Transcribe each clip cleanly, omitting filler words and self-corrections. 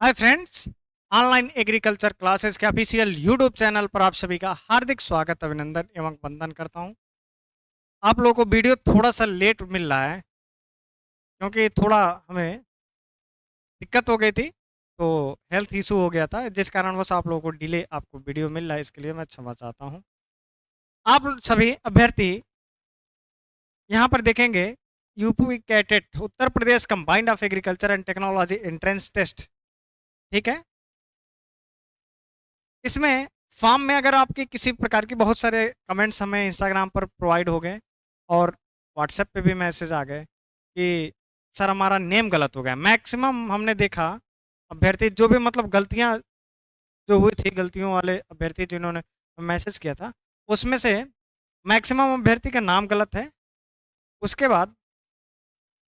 Hi friends, online agriculture classes के official YouTube channel पर आप सभी का हार्दिक स्वागत अभिनंदन एवं वंदन करता हूं। आप लोगों को वीडियो थोड़ा सा लेट मिल रहा है क्योंकि थोड़ा हमें दिक्कत हो गई थी, तो हेल्थ इशू हो गया था जिस कारणवश आप लोगों को डिले आपको वीडियो मिल रहा है। इसके लिए मैं क्षमा चाहता हूं। आप सभी अभ्यर्थी यहाँ पर देखेंगे UP CATET Uttar Pradesh combined of agriculture and technology entrance test, ठीक है। इसमें फॉर्म में अगर आपके किसी प्रकार की बहुत सारे कमेंट्स हमें इंस्टाग्राम पर प्रोवाइड हो गए और व्हाट्सएप पे भी मैसेज आ गए कि सर हमारा नेम गलत हो गया। मैक्सिमम हमने देखा अभ्यर्थी जो भी मतलब गलतियां जो हुई थी, गलतियों वाले अभ्यर्थी जिन्होंने मैसेज किया था, उसमें से मैक्सिमम अभ्यर्थी का नाम गलत है। उसके बाद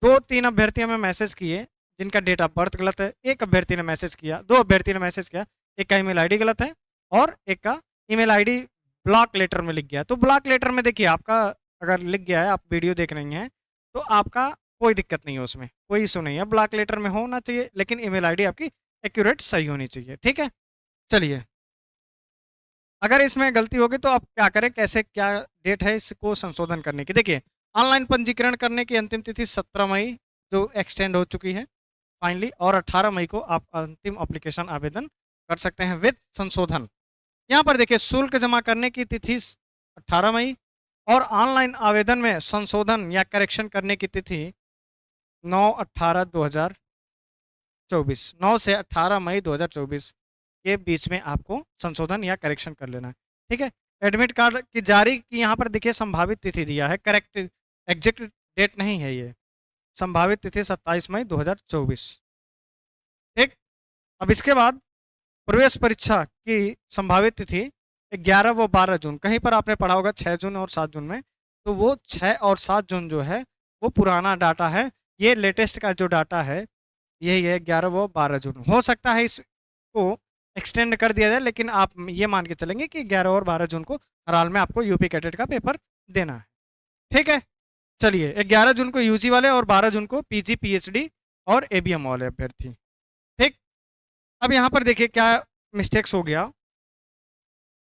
2-3 अभ्यर्थी हमें मैसेज किए जिनका डेट ऑफ बर्थ गलत है। एक अभ्यर्थी ने मैसेज किया, 2 अभ्यर्थी ने मैसेज किया, एक का ईमेल आईडी गलत है और एक का ईमेल आईडी ब्लॉक लेटर में लिख गया। तो ब्लॉक लेटर में देखिए आपका अगर लिख गया है, आप वीडियो देख रही हैं, तो आपका कोई दिक्कत नहीं है, उसमें कोई इशू नहीं है। ब्लॉक लेटर में होना चाहिए लेकिन ईमेल आईडी आपकी एक्यूरेट सही होनी चाहिए, ठीक है। चलिए, अगर इसमें गलती होगी तो आप क्या करें, कैसे क्या डेट है इसको संशोधन करने की। देखिए, ऑनलाइन पंजीकरण करने की अंतिम तिथि 17 मई जो एक्सटेंड हो चुकी है फाइनली, और 18 मई को आप अंतिम एप्लीकेशन आवेदन कर सकते हैं विद संशोधन। यहाँ पर देखिए, शुल्क जमा करने की तिथि 18 मई और ऑनलाइन आवेदन में संशोधन या करेक्शन करने की तिथि 9/18/2024, 9 से 18 मई 2024 के बीच में आपको संशोधन या करेक्शन कर लेना है, ठीक है। एडमिट कार्ड की जारी की यहाँ पर देखिए संभावित तिथि दिया है, करेक्ट एग्जैक्ट डेट नहीं है ये। संभावित तिथि 27 मई 2024, ठीक। अब इसके बाद प्रवेश परीक्षा की संभावित तिथि 11 व 12 जून। कहीं पर आपने पढ़ा होगा 6 जून और 7 जून में, तो वो 6 और 7 जून जो है वो पुराना डाटा है। ये लेटेस्ट का जो डाटा है यही है 11 व 12 जून। हो सकता है इसको एक्सटेंड कर दिया जाए, लेकिन आप ये मान के चलेंगे कि 11 और 12 जून को हर हाल में आपको यूपी कैडेट का पेपर देना है, ठीक है। चलिए, 11 जून को यूजी वाले और 12 जून को पीजी पीएचडी और एबीएम वाले अभ्यर्थी, ठीक। अब यहाँ पर देखिए क्या मिस्टेक्स हो गया।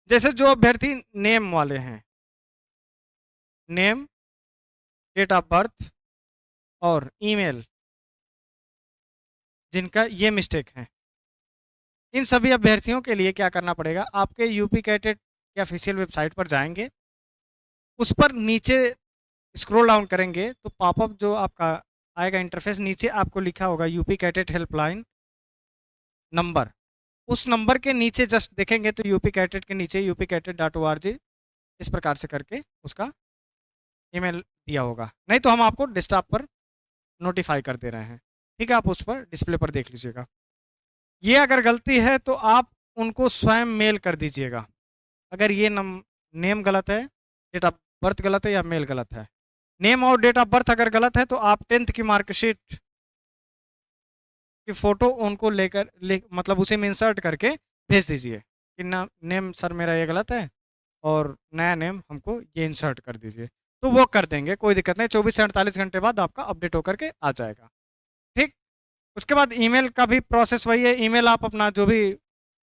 जैसे जो अभ्यर्थी नेम वाले हैं, नेम, डेट ऑफ बर्थ और ईमेल, जिनका ये मिस्टेक है, इन सभी अभ्यर्थियों के लिए क्या करना पड़ेगा, आपके यूपी कैटेट के ऑफिशियल वेबसाइट पर जाएंगे, उस पर नीचे स्क्रॉल डाउन करेंगे तो पॉपअप जो आपका आएगा इंटरफेस, नीचे आपको लिखा होगा यूपी कैटेट हेल्पलाइन नंबर। उस नंबर के नीचे जस्ट देखेंगे तो यूपी कैटेट के नीचे upcatet.org इस प्रकार से करके उसका ईमेल दिया होगा, नहीं तो हम आपको डेस्कटॉप पर नोटिफाई कर दे रहे हैं, ठीक है। आप उस पर डिस्प्ले पर देख लीजिएगा। ये अगर गलती है तो आप उनको स्वयं मेल कर दीजिएगा। अगर ये नेम गलत है, डेट ऑफ बर्थ गलत है या मेल गलत है, नेम और डेट ऑफ बर्थ अगर गलत है तो आप 10th की मार्कशीट की फ़ोटो उनको मतलब उसे में इंसर्ट करके भेज दीजिए कि ना नेम सर मेरा ये गलत है और नया नेम हमको ये इंसर्ट कर दीजिए, तो वो कर देंगे, कोई दिक्कत नहीं। 24 से 48 घंटे बाद आपका अपडेट होकर के आ जाएगा, ठीक। उसके बाद ईमेल का भी प्रोसेस वही है। ईमेल आप अपना जो भी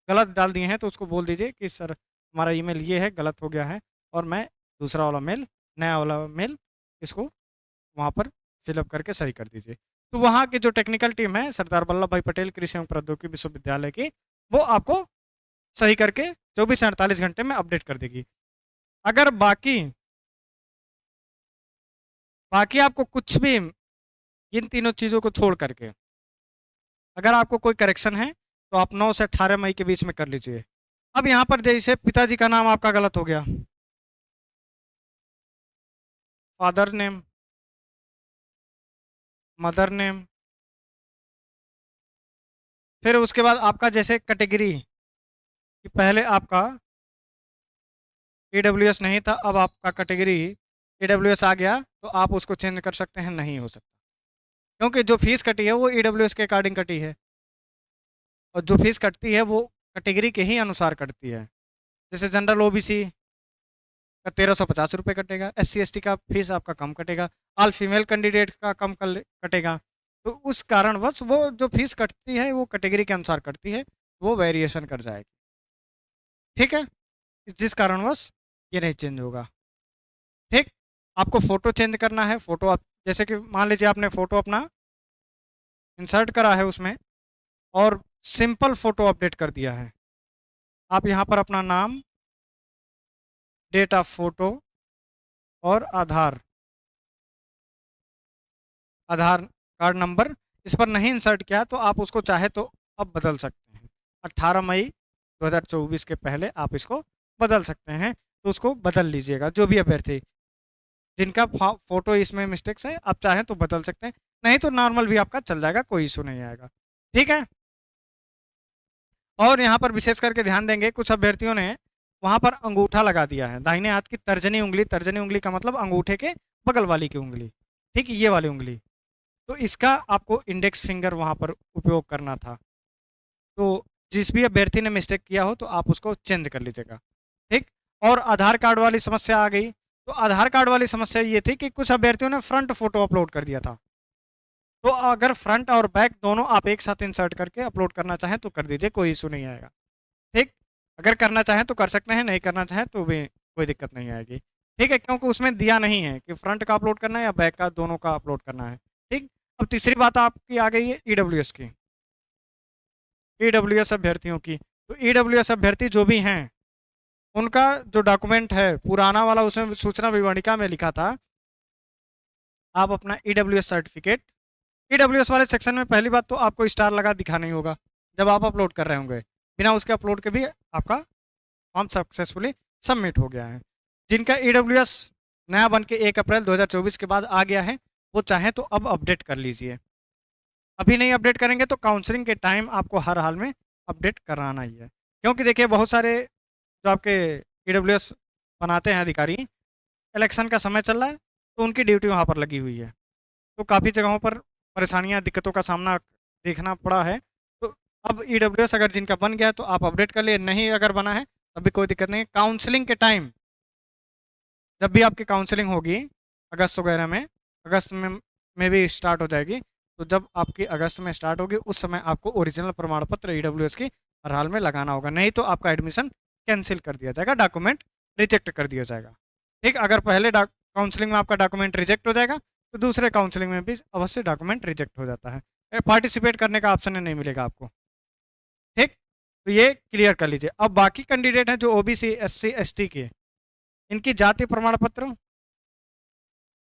गलत डाल दिए हैं तो उसको बोल दीजिए कि सर हमारा ईमेल ये है, गलत हो गया है और मैं दूसरा वाला मेल, नया वाला मेल इसको वहाँ पर फिलअप करके सही कर दीजिए। तो वहाँ की जो टेक्निकल टीम है सरदार वल्लभ भाई पटेल कृषि एवं प्रौद्योगिकी विश्वविद्यालय की, वो आपको सही करके 24 से 48 घंटे में अपडेट कर देगी। अगर बाकी आपको कुछ भी इन तीनों चीज़ों को छोड़ करके अगर आपको कोई करेक्शन है तो आप 9 से 18 मई के बीच में कर लीजिए। अब यहाँ पर जैसे पिताजी का नाम आपका गलत हो गया, फादर नेम, मदर नेम, फिर उसके बाद आपका जैसे कैटेगरी कि पहले आपका ईडब्ल्यूएस नहीं था, अब आपका कैटेगरी ईडब्ल्यूएस आ गया, तो आप उसको चेंज कर सकते हैं, नहीं हो सकता क्योंकि जो फीस कटी है वो ईडब्ल्यूएस के अकॉर्डिंग कटी है और जो फीस कटती है वो कैटेगरी के ही अनुसार कटती है। जैसे जनरल ओबीसी का 1350 रुपये कटेगा, SC ST का फीस आपका कम कटेगा, ऑल फीमेल कैंडिडेट का कम कटेगा, तो उस कारणवश वो जो फीस कटती है वो कैटेगरी के अनुसार कटती है, वो वेरिएशन कर जाएगी। ठीक है, जिस कारणवश ये नहीं चेंज होगा। ठीक, आपको फ़ोटो चेंज करना है, फ़ोटो आप जैसे कि मान लीजिए आपने फ़ोटो अपना इंसर्ट करा है उसमें और सिंपल फ़ोटो अपडेट कर दिया है। आप यहाँ पर अपना नाम, डेट ऑफ फ़ोटो और आधार कार्ड नंबर इस पर नहीं इंसर्ट किया तो आप उसको चाहे तो अब बदल सकते हैं। 18 मई 2024 के पहले आप इसको बदल सकते हैं, तो उसको बदल लीजिएगा। जो भी अभ्यर्थी जिनका फ़ोटो इसमें मिस्टेक्स है, आप चाहें तो बदल सकते हैं, नहीं तो नॉर्मल भी आपका चल जाएगा, कोई इशू नहीं आएगा। ठीक है, और यहाँ पर विशेष करके ध्यान देंगे, कुछ अभ्यर्थियों ने वहाँ पर अंगूठा लगा दिया है, दाहिने हाथ की तर्जनी उंगली का मतलब अंगूठे के बगल वाली की उंगली, ठीक, ये वाली उंगली। तो इसका आपको इंडेक्स फिंगर वहाँ पर उपयोग करना था। तो जिस भी अभ्यर्थी ने मिस्टेक किया हो तो आप उसको चेंज कर लीजिएगा। ठीक, और आधार कार्ड वाली समस्या आ गई। तो आधार कार्ड वाली समस्या ये थी कि कुछ अभ्यर्थियों ने फ्रंट फोटो अपलोड कर दिया था। तो अगर फ्रंट और बैक दोनों आप एक साथ इंसर्ट करके अपलोड करना चाहें तो कर दीजिए, कोई इशू नहीं आएगा। ठीक, अगर करना चाहें तो कर सकते हैं, नहीं करना चाहें तो भी कोई दिक्कत नहीं आएगी। ठीक है, क्योंकि उसमें दिया नहीं है कि फ्रंट का अपलोड करना है या बैक का, दोनों का अपलोड करना है। ठीक, अब तीसरी बात आपकी आ गई है ईडब्ल्यूएस की, ईडब्ल्यूएस अभ्यर्थियों की। तो ईडब्ल्यूएस अभ्यर्थी जो भी हैं उनका जो डॉक्यूमेंट है पुराना वाला, उसमें सूचना विवरणिका में लिखा था आप अपना ईडब्ल्यूएस सर्टिफिकेट, ईडब्ल्यूएस वाले सेक्शन में पहली बात तो आपको स्टार लगा दिखाना ही होगा जब आप अपलोड कर रहे होंगे। बिना उसके अपलोड के भी आपका फॉर्म सक्सेसफुली सबमिट हो गया है। जिनका ईडब्ल्यूएस नया बन के 1 अप्रैल 2024 के बाद आ गया है वो चाहें तो अब अपडेट कर लीजिए। अभी नहीं अपडेट करेंगे तो काउंसलिंग के टाइम आपको हर हाल में अपडेट कराना ही है, क्योंकि देखिए बहुत सारे जो आपके ईडब्ल्यूएस बनाते हैं अधिकारी, इलेक्शन का समय चल रहा है तो उनकी ड्यूटी वहाँ पर लगी हुई है, तो काफ़ी जगहों पर परेशानियाँ दिक्कतों का सामना देखना पड़ा है। तो अब ईडब्ल्यूएस अगर जिनका बन गया है तो आप अपडेट कर लिए, नहीं अगर बना है तब भी कोई दिक्कत नहीं है। काउंसलिंग के टाइम जब भी आपकी काउंसलिंग होगी अगस्त वगैरह में, अगस्त में भी स्टार्ट हो जाएगी, तो जब आपकी अगस्त में स्टार्ट होगी उस समय आपको ओरिजिनल प्रमाण पत्र ईडब्ल्यूएस की हर हाल में लगाना होगा, नहीं तो आपका एडमिशन कैंसिल कर दिया जाएगा, डॉक्यूमेंट रिजेक्ट कर दिया जाएगा। ठीक, अगर पहले काउंसलिंग में आपका डॉक्यूमेंट रिजेक्ट हो जाएगा तो दूसरे काउंसलिंग में भी अवश्य डॉक्यूमेंट रिजेक्ट हो जाता है, पार्टिसिपेट करने का ऑप्शन नहीं मिलेगा आपको। ठीक, तो ये क्लियर कर लीजिए। अब बाकी कैंडिडेट हैं जो ओबीसी एससी एसटी के, इनकी जाति प्रमाण पत्र,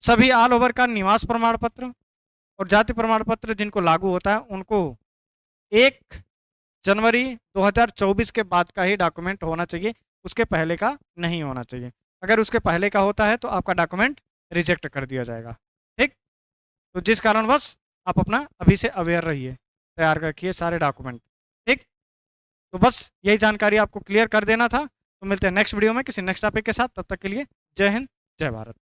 सभी ऑल ओवर का निवास प्रमाण पत्र और जाति प्रमाण पत्र जिनको लागू होता है उनको 1 जनवरी 2024 के बाद का ही डॉक्यूमेंट होना चाहिए, उसके पहले का नहीं होना चाहिए। अगर उसके पहले का होता है तो आपका डॉक्यूमेंट रिजेक्ट कर दिया जाएगा। ठीक, तो जिस कारणवश आप अपना अभी से अवेयर रहिए, तैयार रखिए सारे डॉक्यूमेंट। ठीक, तो बस यही जानकारी आपको क्लियर कर देना था। तो मिलते हैं नेक्स्ट वीडियो में किसी नेक्स्ट टॉपिक के साथ, तब तक के लिए जय हिंद जय भारत।